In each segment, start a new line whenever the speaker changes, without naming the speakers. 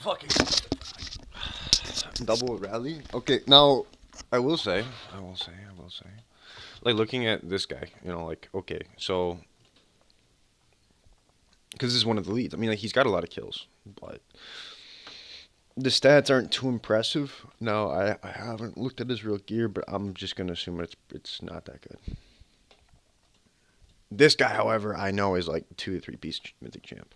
fucking
Double rally. Okay, now I will say, like looking at this guy, like okay, so because this is one of the leads. I mean, like he's got a lot of kills, but the stats aren't too impressive. Now I haven't looked at his real gear, but I'm just gonna assume it's not that good. This guy, however, I know is like 2 to 3 piece mythic champ.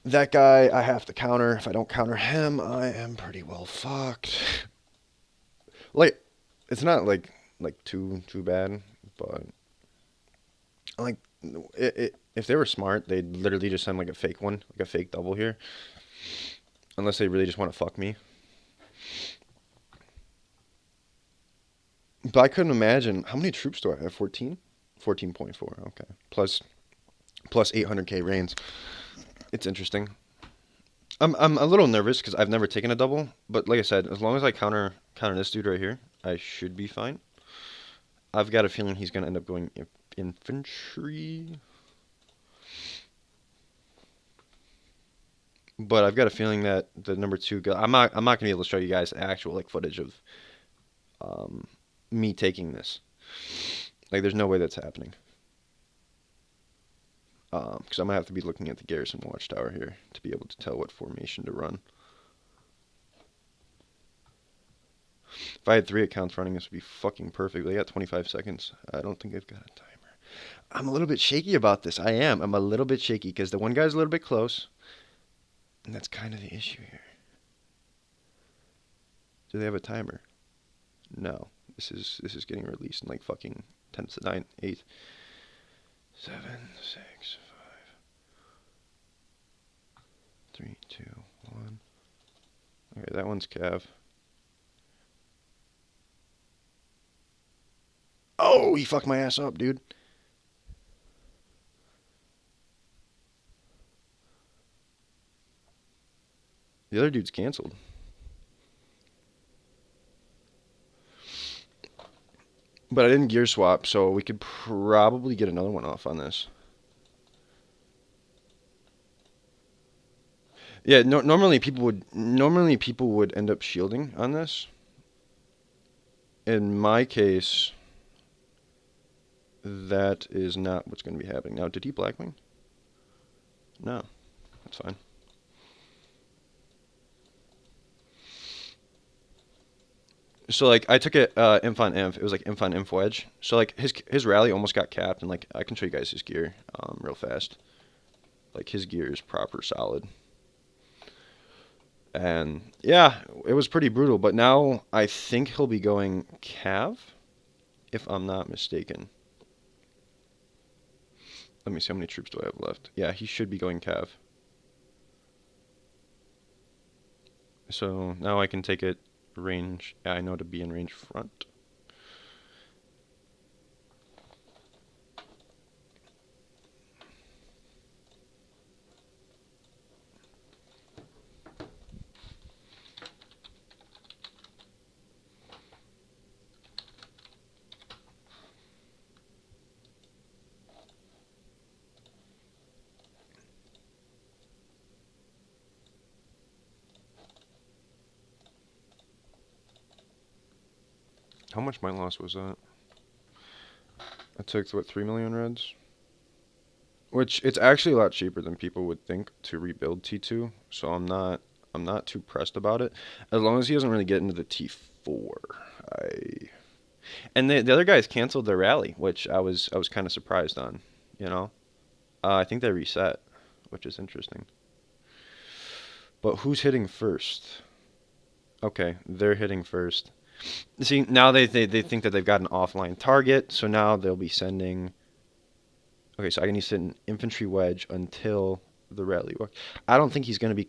That guy I have to counter. If I don't counter him, I am pretty well fucked. Like, it's not like too bad, but like if they were smart, they'd literally just send like a fake one, like a fake double here. Unless they really just want to fuck me. But I couldn't imagine how many troops do I have? 14? 14.4. Okay. Plus 800k reigns. It's interesting. I'm a little nervous because I've never taken a double, but like I said, as long as I counter this dude right here, I should be fine. I've got a feeling he's gonna end up going infantry, but I've got a feeling that the number two guy. I'm not gonna be able to show you guys actual like footage of um, me taking this. Like, there's no way that's happening. Because I'm gonna have to be looking at the garrison watchtower here to be able to tell what formation to run. If I had 3 accounts running, this would be fucking perfect. They got 25 seconds. I don't think they've got a timer. I'm a little bit shaky about this. I am. I'm a little bit shaky because the one guy's a little bit close. And that's kind of the issue here. Do they have a timer? No. This is getting released in like fucking 10 to 9, 8, 7, 6, 3, 2, 1. Okay, that one's Cav. Oh, he fucked my ass up, dude. The other dude's canceled. But I didn't gear swap, so we could probably get another one off on this. Yeah, no, normally people would end up shielding on this. In my case, that is not what's going to be happening. Now, did he Blackwing? No, that's fine. So like I took it inf on inf. It was like inf on inf wedge. So like his rally almost got capped, and like I can show you guys his gear real fast. Like his gear is proper solid. And yeah, it was pretty brutal. But now I think he'll be going Cav, if I'm not mistaken. Let me see, how many troops do I have left? Yeah, he should be going Cav. So now I can take it range. Yeah, I know to be in range front. How much my loss was that? I took, what, 3 million reds? Which, it's actually a lot cheaper than people would think to rebuild T2, so I'm not too pressed about it. As long as he doesn't really get into the T4. And the other guys canceled their rally, which I was kind of surprised on, you know? I think they reset, which is interesting. But who's hitting first? Okay, they're hitting first. See, now they think that they've got an offline target, so now they'll be sending... Okay, so I need to send infantry wedge until the rally walk. I don't think he's going to be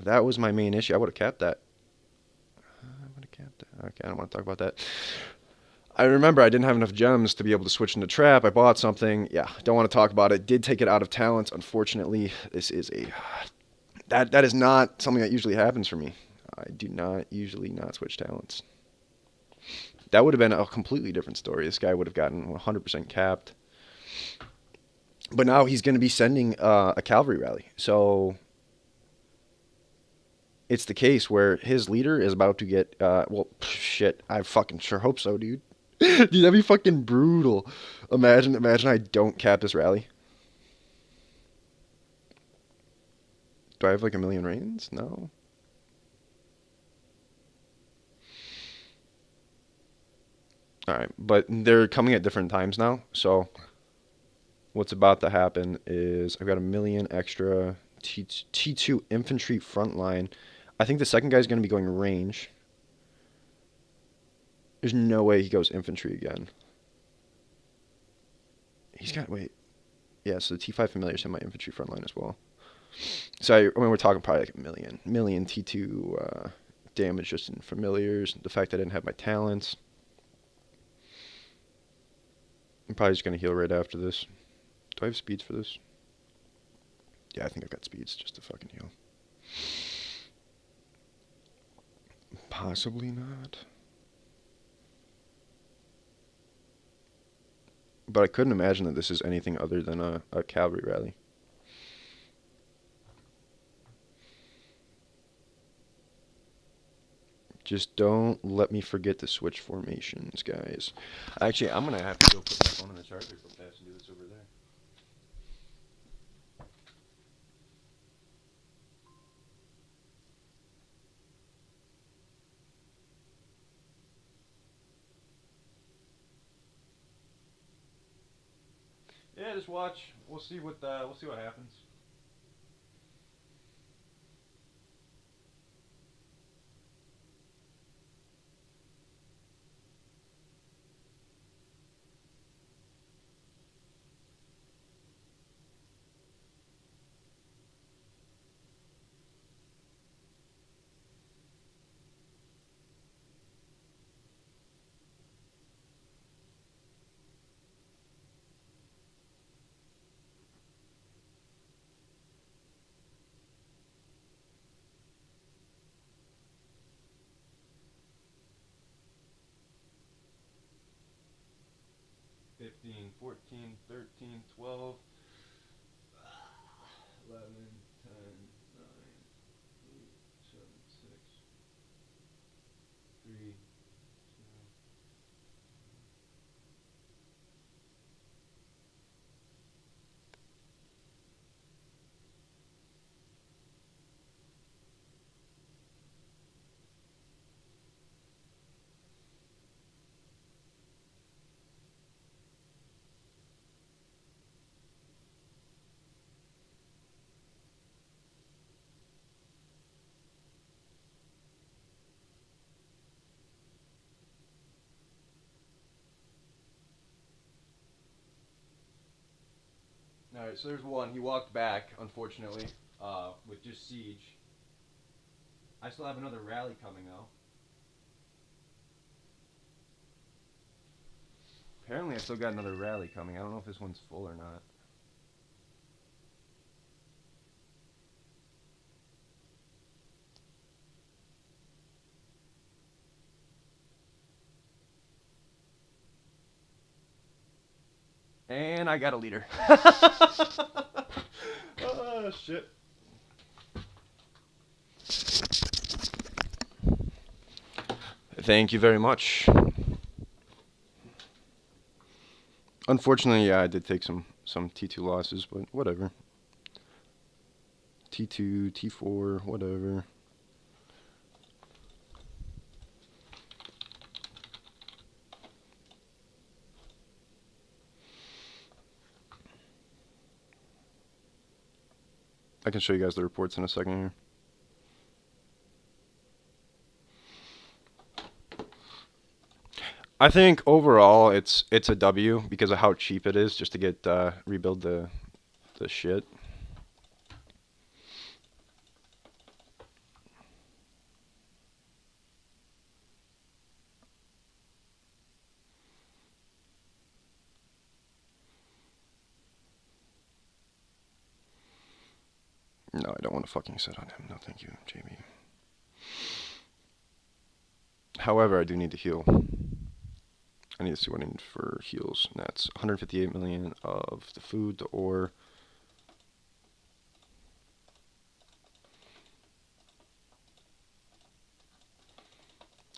that was my main issue. I would have capped that. Okay, I don't want to talk about that. I remember I didn't have enough gems to be able to switch into trap. I bought something. Yeah, don't want to talk about it. Did take it out of talents. Unfortunately, this is that is not something that usually happens for me. I do not usually not switch talents. That would have been a completely different story. This guy would have gotten 100% capped. But now he's going to be sending a cavalry rally. So it's the case where his leader is about to get, well, shit, I fucking sure hope so, dude. Dude, that'd be fucking brutal. Imagine I don't cap this rally. Do I have like a million reigns? No. All right, but they're coming at different times now. So what's about to happen is I've got a million extra T2 infantry front line. I think the second guy's going to be going range. There's no way he goes infantry again. He's got, wait. Yeah, so the T5 familiars have my infantry front line as well. So I mean, we're talking probably like a million T2 damage just in familiars. The fact that I didn't have my talents. I'm probably just going to heal right after this. Do I have speeds for this? Yeah, I think I've got speeds just to fucking heal. Possibly not. But I couldn't imagine that this is anything other than a cavalry rally. Just don't let me forget to switch formations, guys. Actually, I'm going to have to go put my phone in the charger real fast and do this over there. Yeah, just watch. We'll see what happens. Fifteen, 14, 13, 12, 11, 10, 9, 8, 7, 6, 3, 2. Alright, so there's one. He walked back, unfortunately, with just siege. I still have another rally coming, though. Apparently, I still got another rally coming. I don't know if this one's full or not. And I got a leader. Oh, shit. Thank you very much. Unfortunately, yeah, I did take some T2 losses, but whatever. T2, T4, whatever. I can show you guys the reports in a second here. I think overall it's a W because of how cheap it is just to get rebuild the shit. No, I don't want to fucking sit on him. No, thank you, Jamie. However, I do need to heal. I need to see what I need for heals. And that's 158 million of the food, the ore.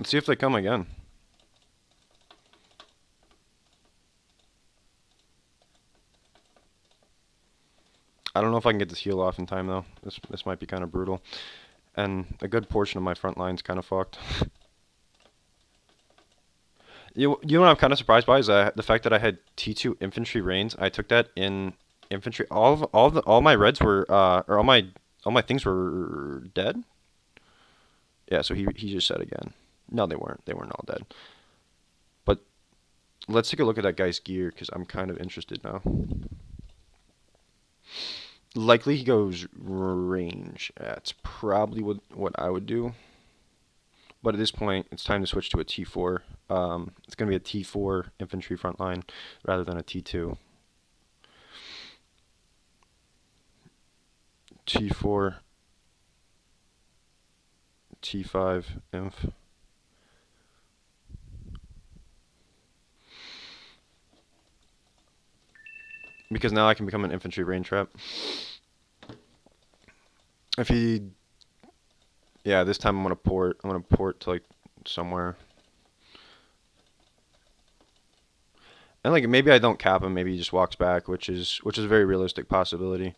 Let's see if they come again. I don't know if I can get this heal off in time though. This might be kind of brutal. And a good portion of my front line's kind of fucked. You know what I'm kind of surprised by is the fact that I had T2 infantry range. I took that in infantry. All my reds were or all my things were dead. Yeah, so he just said again. No, they weren't. They weren't all dead. But let's take a look at that guy's gear because I'm kind of interested now. Likely he goes range. That's probably what I would do. But at this point, it's time to switch to a T4. It's going to be a T4 infantry front line rather than a T2. T4, T5 inf. Because now I can become an infantry rain trap. If he, yeah, this time I'm gonna port. I'm gonna port to like somewhere. And like maybe I don't cap him. Maybe he just walks back, which is a very realistic possibility.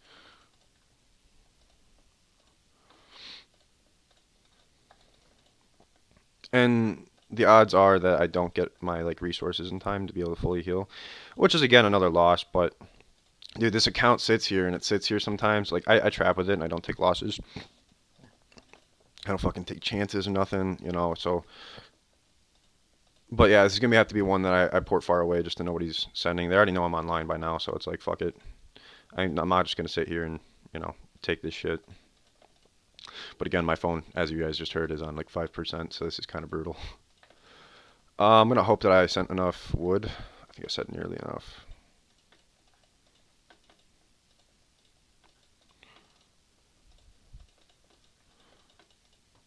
And the odds are that I don't get my like resources in time to be able to fully heal, which is again another loss. But dude, this account sits here and it sits here sometimes. Like I trap with it and I don't take losses. I don't fucking take chances or nothing, you know. So, but yeah, this is gonna have to be one that I port far away just to know what he's sending. They already know I'm online by now, so it's like fuck it. I'm not just gonna sit here and take this shit. But again, my phone, as you guys just heard, is on like 5%, so this is kind of brutal. I'm gonna hope that I sent enough wood. I think I said nearly enough.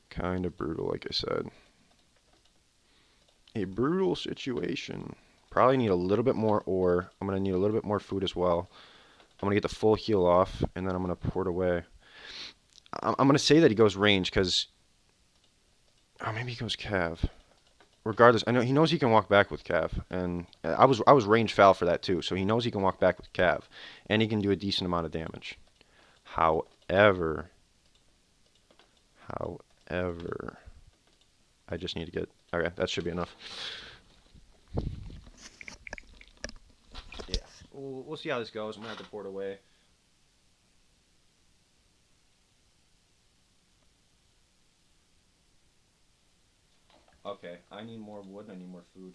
Kind of brutal, like I said. A brutal situation. Probably need a little bit more ore. I'm gonna need a little bit more food as well. I'm gonna get the full heal off, and then I'm gonna port away. I'm gonna say that he goes range because, oh, maybe he goes cav. Regardless, I know he knows he can walk back with cav, and I was range foul for that too. So he knows he can walk back with cav, and he can do a decent amount of damage. However, however, I just need to get. Okay, that should be enough. Yeah, we'll see how this goes. I'm gonna have to port away. Okay, I need more wood and I need more food.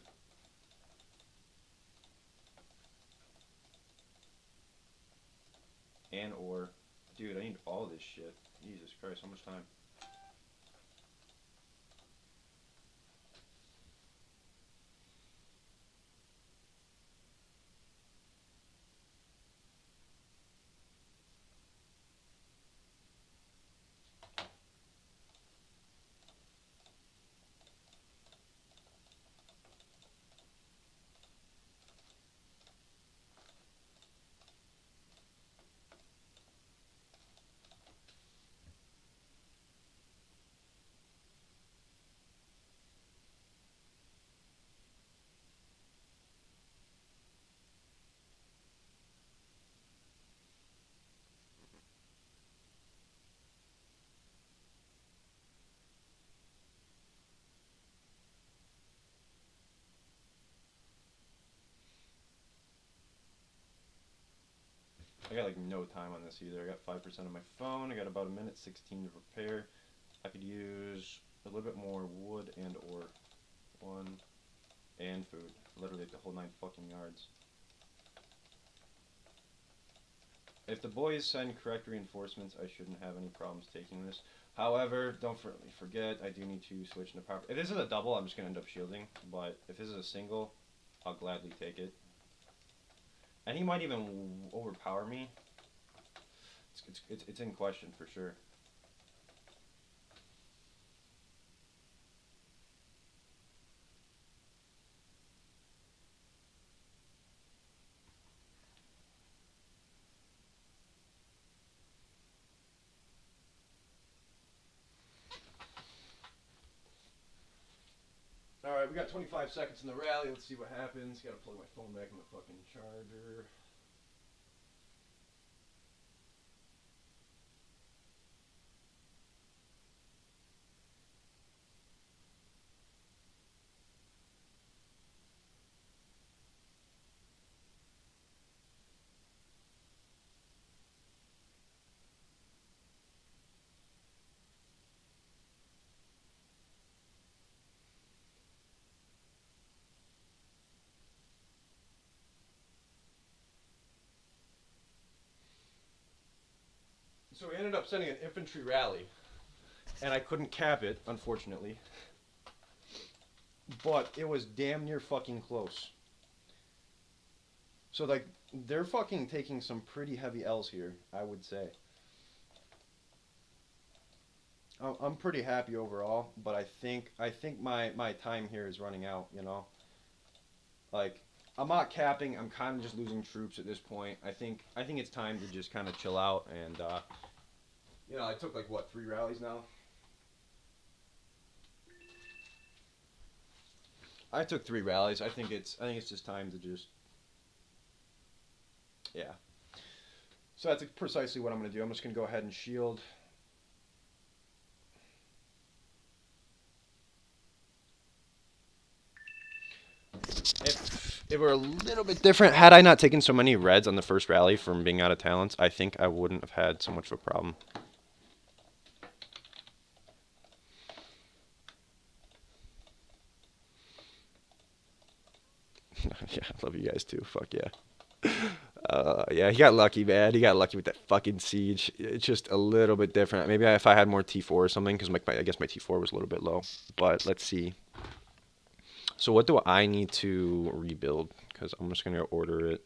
And ore. Dude, I need all this shit. Jesus Christ, how much time? I got like no time on this either. I got 5% on my phone. I got about a minute 16 to prepare. I could use a little bit more wood and ore. One. And food. Literally like the whole 9 fucking yards. If the boys send correct reinforcements, I shouldn't have any problems taking this. However, don't forget, I do need to switch into power. If this is a double, I'm just going to end up shielding. But if this is a single, I'll gladly take it. And he might even overpower me. It's in question for sure. Alright, we got 25 seconds in the rally. Let's see what happens. Gotta plug my phone back in the fucking charger. So we ended up sending an infantry rally, and I couldn't cap it, unfortunately. But it was damn near fucking close. So like they're fucking taking some pretty heavy L's here, I would say. I'm pretty happy overall, but I think my time here is running out. Like I'm not capping. I'm kind of just losing troops at this point. I think it's time to just kind of chill out and I took like what 3 rallies now. I took 3 rallies. I think it's just time to just yeah. So that's precisely what I'm gonna do. I'm just gonna go ahead and shield. If it were a little bit different, had I not taken so many reds on the first rally from being out of talents, I think I wouldn't have had so much of a problem. Yeah, I love you guys too. Fuck yeah. Yeah, he got lucky, man. He got lucky with that fucking siege. It's just a little bit different. Maybe if I had more T4 or something, because I guess my T4 was a little bit low. But let's see. So what do I need to rebuild? Because I'm just gonna order it.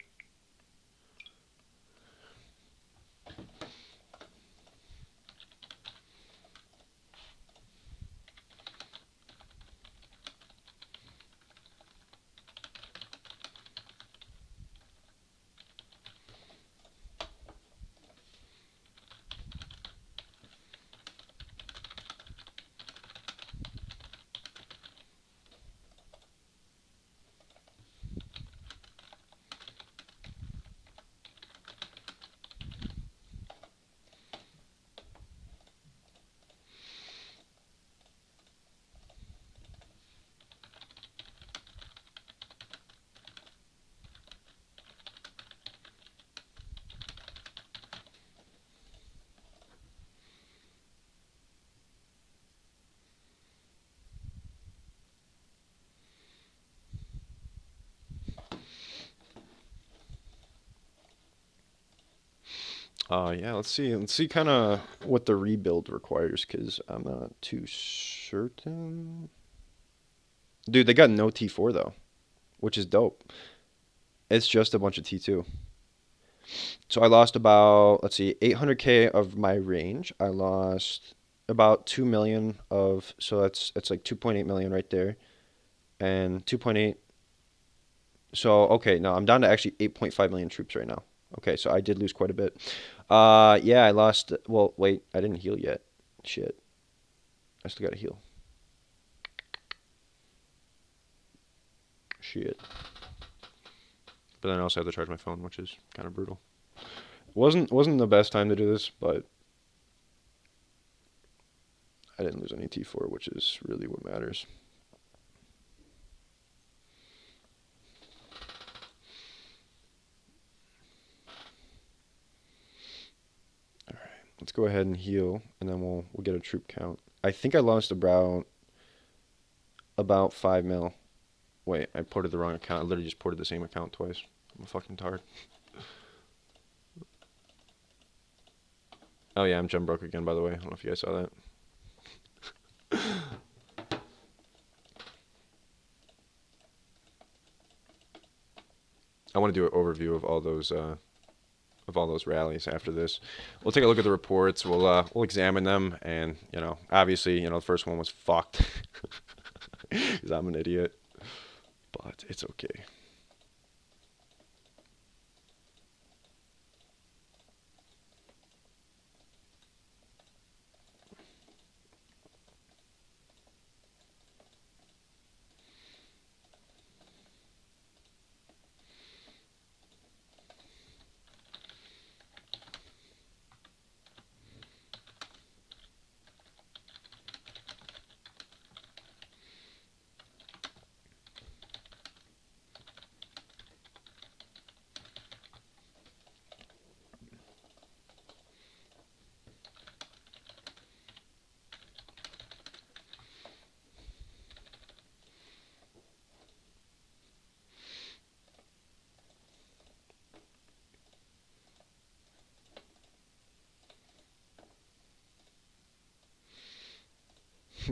Yeah, let's see. Let's see kind of what the rebuild requires, because I'm not too certain. Dude, they got no T4 though, which is dope. It's just a bunch of T2. So I lost about, let's see, 800K of my range. I lost about 2 million of, so that's like 2.8 million right there. And 2.8. So, okay, no, I'm down to actually 8.5 million troops right now. Okay, so I did lose quite a bit. Yeah, I lost, well, wait, I didn't heal yet. Shit. I still gotta heal. Shit. But then I also have to charge my phone, which is kind of brutal. Wasn't the best time to do this, but I didn't lose any T4, which is really what matters. All right, let's go ahead and heal, and then we'll get a troop count. I think I lost about 5 mil. Wait, I ported the wrong account. I literally just ported the same account twice. I'm a fucking tard. Oh yeah, I'm gem broke again, by the way. I don't know if you guys saw that. I want to do an overview of all those rallies after this. We'll take a look at the reports. We'll examine them, and obviously, the first one was fucked because I'm an idiot, but it's okay.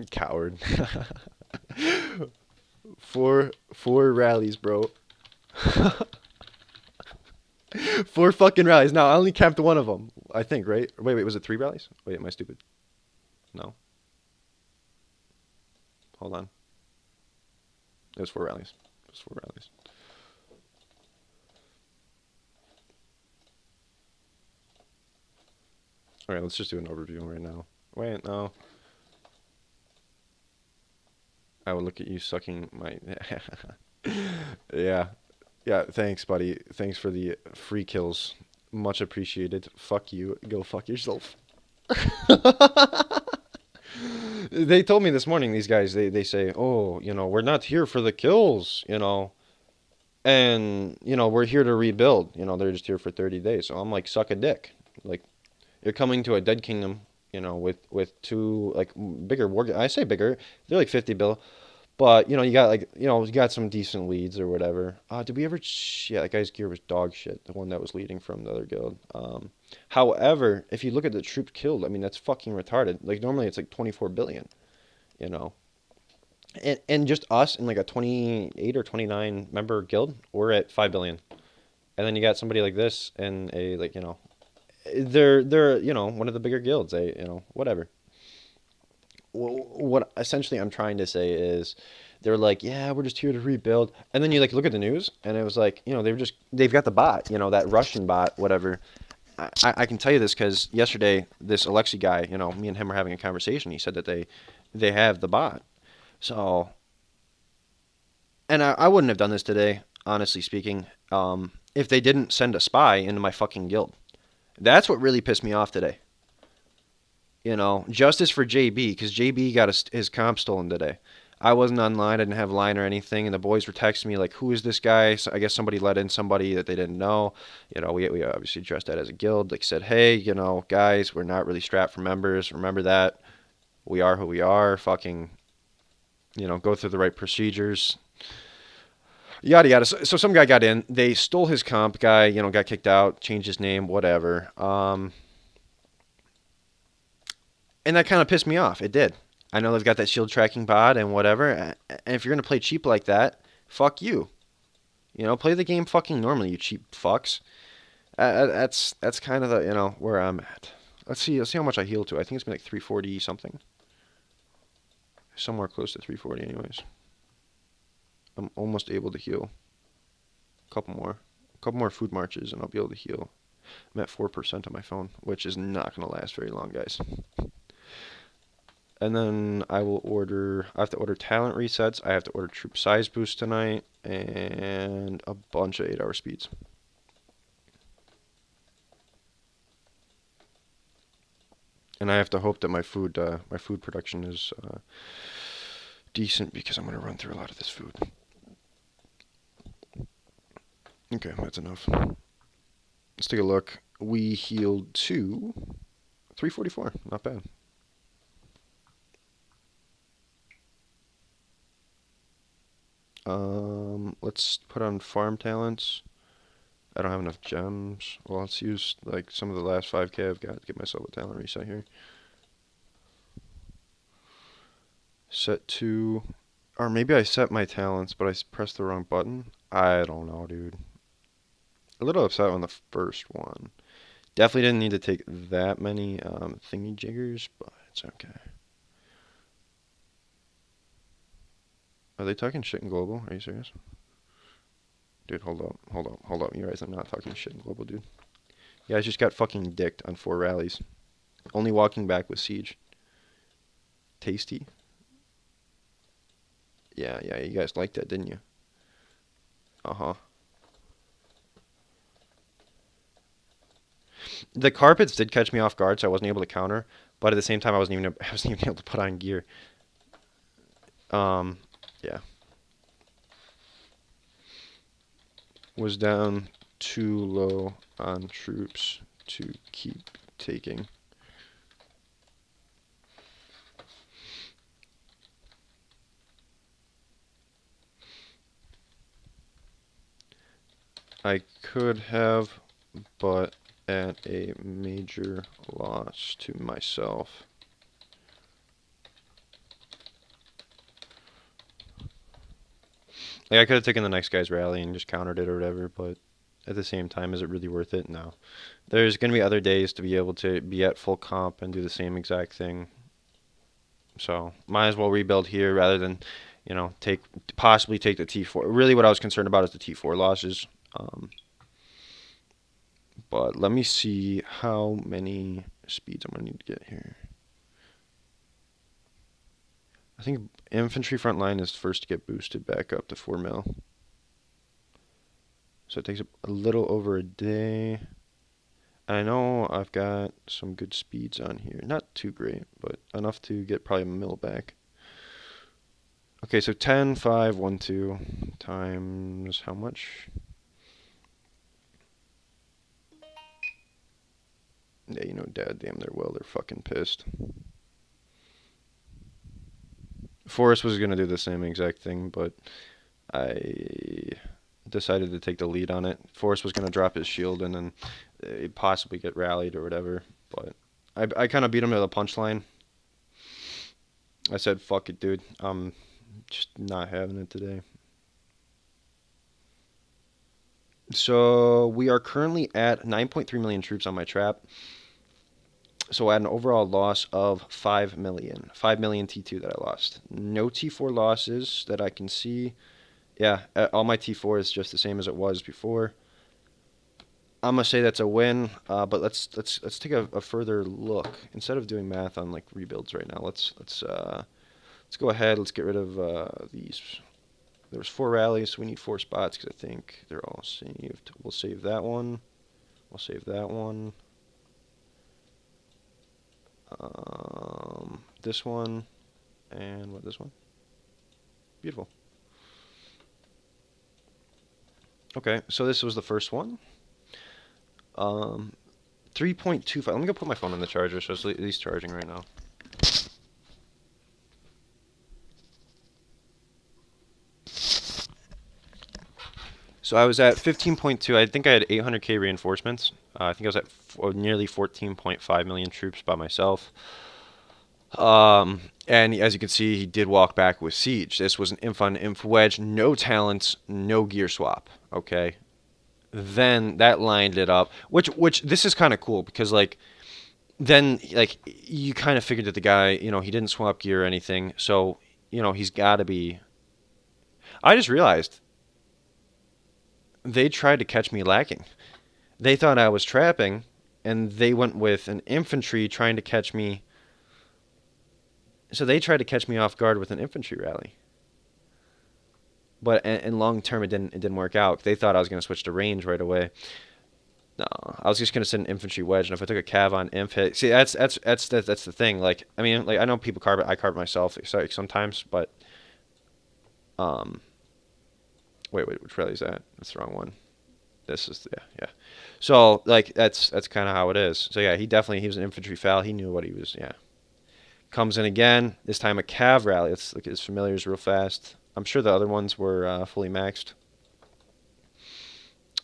Coward. Four rallies, bro. Four fucking rallies. Now I only capped one of them. I think, right? Wait, was it three rallies? Wait, am I stupid? No. Hold on. It was four rallies. It was four rallies. All right, let's just do an overview right now. Wait, no. I would look at you sucking my. Yeah. Yeah, thanks, buddy. Thanks for the free kills. Much appreciated. Fuck you. Go fuck yourself. They told me this morning, these guys, they say, oh, we're not here for the kills, and, we're here to rebuild. They're just here for 30 days. So I'm like, suck a dick. Like, you're coming to a dead kingdom, with two, like, bigger war. I say bigger. They're like 50 bill. But, you got like, you got some decent leads or whatever. Did we ever? Yeah, that guy's gear was dog shit. The one that was leading from the other guild. However, if you look at the troops killed, I mean, that's fucking retarded. Like, normally it's like 24 billion, you know. And just us in like a 28 or 29 member guild, we're at 5 billion. And then you got somebody like this and a, like, they're, one of the bigger guilds. They, whatever. What essentially I'm trying to say is they're like, yeah, we're just here to rebuild. And then you like look at the news and it was like, they've got the bot, that Russian bot, whatever. I can tell you this because yesterday this Alexei guy, me and him were having a conversation. He said that they have the bot. So, and I wouldn't have done this today, honestly speaking, if they didn't send a spy into my fucking guild. That's what really pissed me off today. Justice for JB, because JB got his comp stolen today. I wasn't online, I didn't have line or anything, and the boys were texting me like, who is this guy? So I guess somebody let in somebody that they didn't know. We obviously addressed that as a guild. Like said, hey, guys, we're not really strapped for members. Remember that. We are who we are. Fucking, go through the right procedures. Yada yada. So some guy got in. They stole his comp. Guy, got kicked out, changed his name, whatever. And that kind of pissed me off. It did. I know they've got that shield tracking bot and whatever. And if you're going to play cheap like that, fuck you. Play the game fucking normally, you cheap fucks. That's kind of the, where I'm at. Let's see how much I heal to. I think it's been like 340 something. Somewhere close to 340 anyways. I'm almost able to heal. A couple more food marches and I'll be able to heal. I'm at 4% on my phone, which is not going to last very long, guys. And then I have to order talent resets. I have to order troop size boost tonight and a bunch of 8-hour speeds. And I have to hope that my food production is decent because I'm going to run through a lot of this food. Okay, that's enough. Let's take a look. We healed to 344. Not bad. Let's put on farm talents. I don't have enough gems. Well, let's use like some of the last 5k I've got to get myself a talent reset here. Set to, or maybe I set my talents, but I pressed the wrong button. I don't know, dude. A little upset on the first one. Definitely didn't need to take that many thingy jiggers, but it's okay. Are they talking shit in global? Are you serious? Dude, hold up. You guys are not talking shit in global, dude. You guys just got fucking dicked on 4 rallies. Only walking back with Siege. Tasty? Yeah, you guys liked that, didn't you? Uh-huh. The carpets did catch me off guard, so I wasn't able to counter. But at the same time, I wasn't even able to put on gear. Yeah. Was down too low on troops to keep taking. I could have, but at a major loss to myself. Like, I could have taken the next guy's rally and just countered it or whatever, but at the same time, is it really worth it? No. There's going to be other days to be able to be at full comp and do the same exact thing. So, might as well rebuild here rather than, possibly take the T4. Really, what I was concerned about is the T4 losses. But let me see how many speeds I'm going to need to get here. I think infantry front line is first to get boosted back up to 4 mil. So it takes a little over a day. And I know I've got some good speeds on here. Not too great, but enough to get probably a mil back. Okay, so 10, 5, 1, 2 times how much? Yeah, dad damn they're fucking pissed. Forrest was going to do the same exact thing, but I decided to take the lead on it. Forrest was going to drop his shield and then possibly get rallied or whatever, but I kind of beat him to the punchline. I said, fuck it, dude. I'm just not having it today. So we are currently at 9.3 million troops on my trap. So I had an overall loss of 5 million. 5 million T2 that I lost. No T4 losses that I can see. Yeah, all my T4 is just the same as it was before. I'm gonna say that's a win, but let's take a further look. Instead of doing math on like rebuilds right now, let's go ahead. Let's get rid of these. There was 4 rallies, so we need 4 spots because I think they're all saved. We'll save that one. We'll save that one. This one, and what, this one? Beautiful. Okay, so this was the first one. 3.25. Let me go put my phone on the charger, so it's at least charging right now. So I was at 15.2. I think I had 800k reinforcements. I think I was at nearly 14.5 million troops by myself. And as you can see, he did walk back with Siege. This was an inf on inf wedge, no talents, no gear swap. Okay, then that lined it up. Which this is kind of cool because then you kind of figured that the guy, he didn't swap gear or anything, so he's got to be. I just realized they tried to catch me lacking. They thought I was trapping, and they went with an infantry trying to catch me. So they tried to catch me off guard with an infantry rally. But in long term, it didn't work out. They thought I was going to switch to range right away. No, I was just going to send an infantry wedge, and if I took a cav on inf hit, see that's the thing. I know people carve it. I carve it myself sometimes, but wait, which rally is that? That's the wrong one. This is yeah. So that's kind of how it is. So yeah, he was an infantry foul. He knew what he was. Yeah, comes in again. This time a cav rally. Let's look at his familiars real fast. I'm sure the other ones were fully maxed.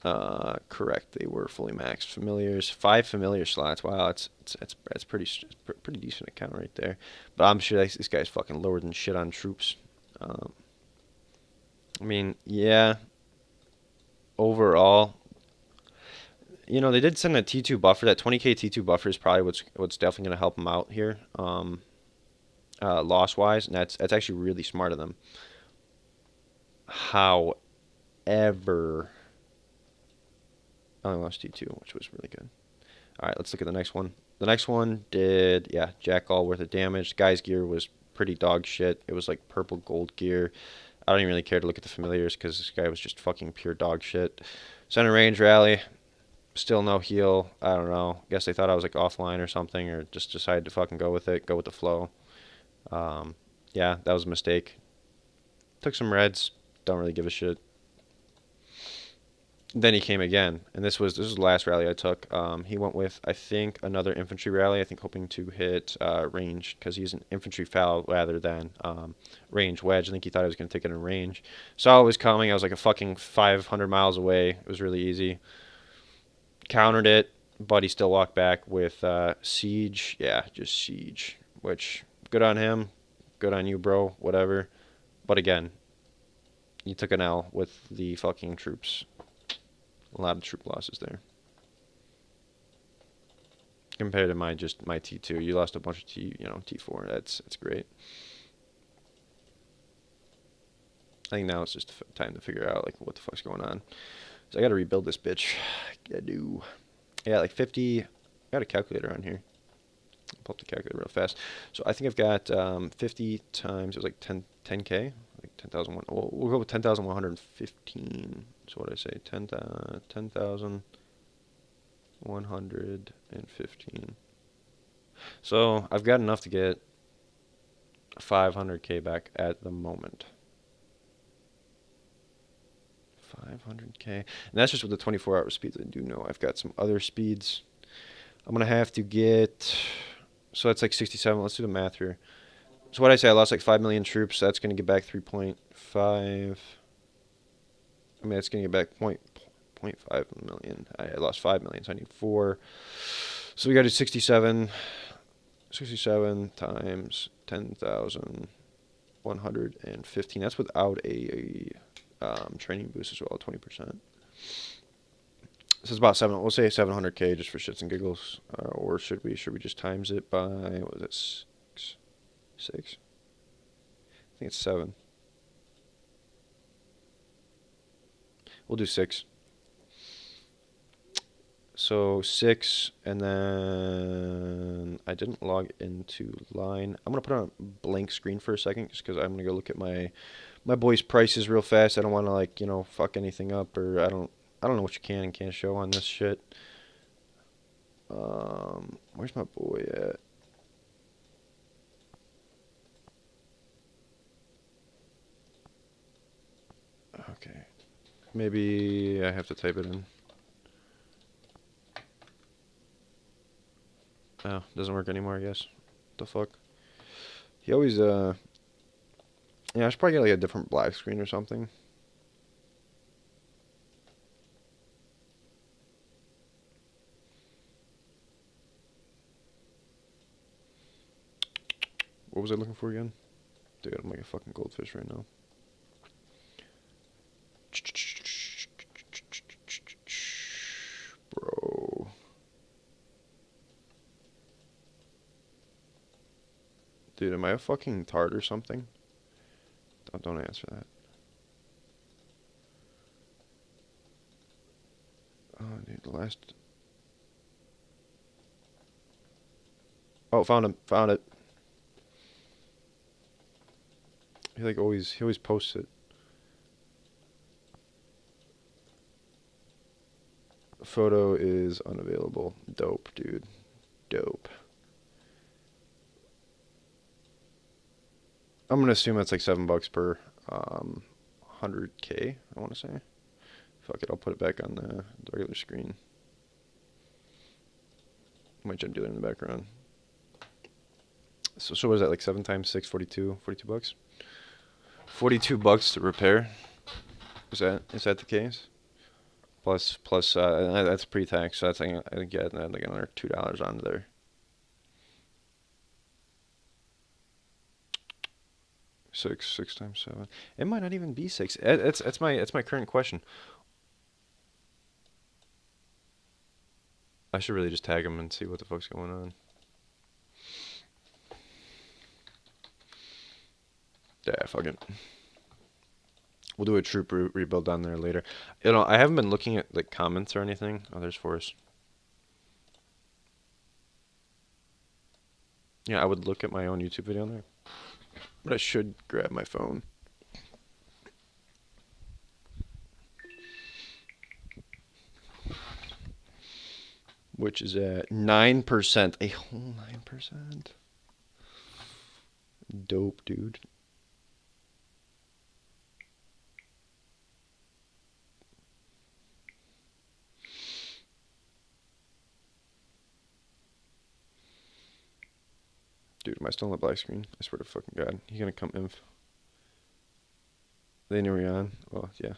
Correct, they were fully maxed. Familiars, 5 familiar slots. Wow, that's pretty decent account right there. But I'm sure this guy's fucking lower than shit on troops. I mean, yeah. Overall, they did send a T2 buffer. That 20k T2 buffer is probably what's definitely gonna help them out here, loss wise, and that's actually really smart of them. However, I only lost T2, which was really good. All right, let's look at the next one. The next one did, yeah, jack all worth of damage. The guy's gear was pretty dog shit. It was like purple gold gear. I don't even really care to look at the familiars because this guy was just fucking pure dog shit. Center range rally, still no heal. I don't know. Guess they thought I was like offline or something, or just decided to fucking go with it, go with the flow. Yeah, that was a mistake. Took some reds. Don't really give a shit. Then he came again, and this was the last rally I took. He went with, I think, another infantry rally. I think hoping to hit range because he's an infantry foul rather than range wedge. I think he thought I was going to take it in range. Saw it was coming. I was like a fucking 500 miles away. It was really easy. Countered it, but he still walked back with Siege. Yeah, just Siege. Which, good on him. Good on you, bro. Whatever. But again, You took an L with the fucking troops. A lot of troop losses there. Compared to my T2, you lost a bunch of T4. That's great. I think now it's just time to figure out like what the fuck's going on. So I got to rebuild this bitch. I do. Yeah, like 50. I got a calculator on here. Pull up the calculator real fast. So I think I've got 50 times. It was like 10K, like 10,000. We'll go with 10,115. So what did I say? 10,115. So I've got enough to get 500K back at the moment. 500K. And that's just with the 24-hour speeds. I do know I've got some other speeds. I'm going to have to get... So that's like 67. Let's do the math here. So what I say, I lost like 5 million troops. So that's going to get back 3.5. I mean, that's going to get back 0.5 million. I lost 5 million, so I need 4. So we got to 67. 67 times 10,115. That's without a training boost as well, 20%. This is about we'll say 700K just for shits and giggles, or should we just times it by what was it, 6? I think it's 7. We'll do 6. So 6, and then I didn't log into Line. I'm gonna put on a blank screen for a second, just because I'm gonna go look at my boy's prices real fast. I don't want to like fuck anything up, or I don't know what you can and can't show on this shit. Where's my boy at? Okay. Maybe I have to type it in. Oh, doesn't work anymore, I guess. What the fuck? He always, yeah, I should probably get like a different black screen or something. What was I looking for again? Dude, I'm like a fucking goldfish right now. Bro. Dude, am I a fucking tart or something? Don't answer that. Oh, dude, the last... Oh, found him. Found it. He always posts it. Photo is unavailable. Dope, dude. Dope. I'm gonna assume that's like $7 per 100K, I wanna say. Fuck it, I'll put it back on the regular screen. Might jump do it in the background. So what is that, like 7 times 6, 42 bucks? $42 to repair. Is that the case? Plus that's pre-tax, so that's like I think yeah, like another $2 onto there. Six times 7. It might not even be 6. That's my current question. I should really just tag him and see what the fuck's going on. Yeah, fuck it. We'll do a troop rebuild down there later. I haven't been looking at like comments or anything. Oh, there's Forrest. Yeah, I would look at my own YouTube video on there. But I should grab my phone. Which is at 9%. A whole 9%. Dope, dude. Dude, am I still on the black screen? I swear to fucking God. You gonna come inf? They knew we on? Well, yeah.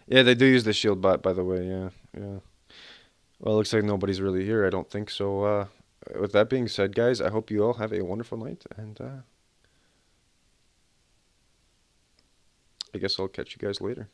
Yeah, they do use the shield bot, by the way, yeah. Yeah. Well, it looks like nobody's really here, I don't think. So, with that being said, guys, I hope you all have a wonderful night, and, I guess I'll catch you guys later.